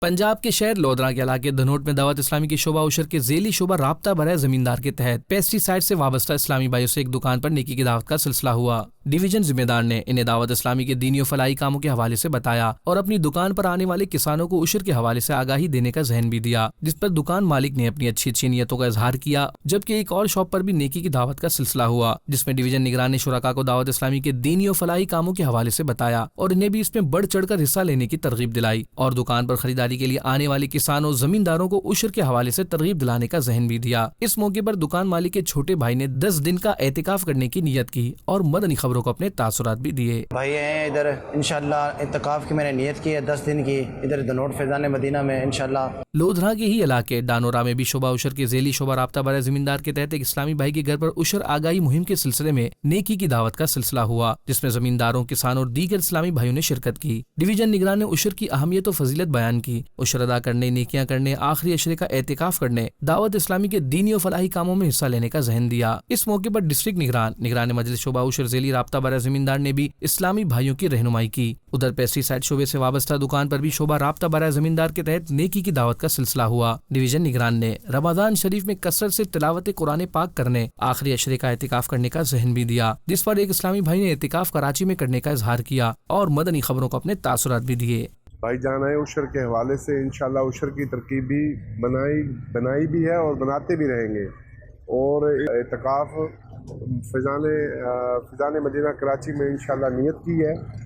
پنجاب کے شہر لودھرا کے علاقے دھنوٹ میں دعوت اسلامی کے شعبہ عشر کے ذیلی شعبہ رابطہ برائے زمیندار کے تحت پیسٹی سائیڈ سے وابستہ اسلامی بھائیوں سے ایک دکان پر نیکی کی دعوت کا سلسلہ ہوا۔ ڈویژن ذمہ دار نے انہیں دعوت اسلامی کے دینی و فلاحی کاموں کے حوالے سے بتایا اور اپنی دکان پر آنے والے کسانوں کو عشر کے حوالے سے آگاہی دینے کا ذہن بھی دیا، جس پر دکان مالک نے اپنی اچھی نیتوں کا اظہار کیا، جبکہ ایک اور شاپ پر بھی نیکی کی دعوت کا سلسلہ ہوا، جس میں ڈویژن نگران نے شرکاء کو دعوت اسلامی کے دینی و فلاحی کاموں کے حوالے سے بتایا اور انہیں بھی اس میں بڑھ چڑھ کر حصہ لینے کی ترغیب دلائی اور دکان پر خریداری کے لیے آنے والے کسانوں زمینداروں کو عشر کے حوالے سے ترغیب دلانے کا ذہن بھی دیا۔ اس موقع پر دکان مالک کے چھوٹے بھائی نے 10 دن کا اعتکاف کرنے کی نیت کی اور مدنی خبروں کو اپنے تاثرات بھی دیے۔ بھائی ہیں ادھر انشاءاللہ اعتکاف کی میں نے نیت کی ہے 10 دن کی، ادھر دھنوٹ فیضان مدینہ میں انشاءاللہ۔ لودھرا کے ہی علاقے ڈانورا میں بھی شعبہ عشر کے ذیلی شعبہ رابطہ برائے زمیندار کے تحت ایک اسلامی بھائی کے گھر پر عشر آگاہی مہم کے سلسلے میں نیکی کی دعوت کا سلسلہ ہوا، جس میں زمینداروں، کسانوں اور دیگر اسلامی بھائیوں نے شرکت کی۔ ڈویژن نگران نے عشر کی اہمیت و فضیلت بیان کی، عشر ادا کرنے، نیکیاں کرنے، آخری عشرے کا اعتکاف کرنے، دعوت اسلامی کے دینی و فلاحی کاموں میں حصہ لینے کا ذہن دیا۔ اس موقع پر ڈسٹرکٹ نگران مجلس شعبہ عشر ذیلی رابطہ برائے زمیندار نے بھی اسلامی بھائیوں کی رہنمائی کی۔ ادھر پیسٹی سائیڈ شعبے سے وابستہ دکان پر بھی شعبہ رابطہ برائے زمیندار کے تحت نیکی کی دعوت کا سلسلہ ہوا۔ ڈویژن نگران نے رمضان شریف میں کثرت سے تلاوت قرآن پاک کرنے، آخری عشرے کا اعتکاف کرنے کا ذہن بھی دیا، جس پر ایک اسلامی بھائی نے اعتکاف کراچی میں کرنے کا اظہار کیا اور مدنی خبروں کو اپنے تاثرات بھی دیے۔ بھائی جان آئے عشر کے حوالے سے انشاءاللہ عشر کی ترکیب بھی بنائی بھی ہے اور بناتے بھی رہیں گے، اور اعتکاف فیضان مدینہ کراچی میں انشاءاللہ نیت کی ہے۔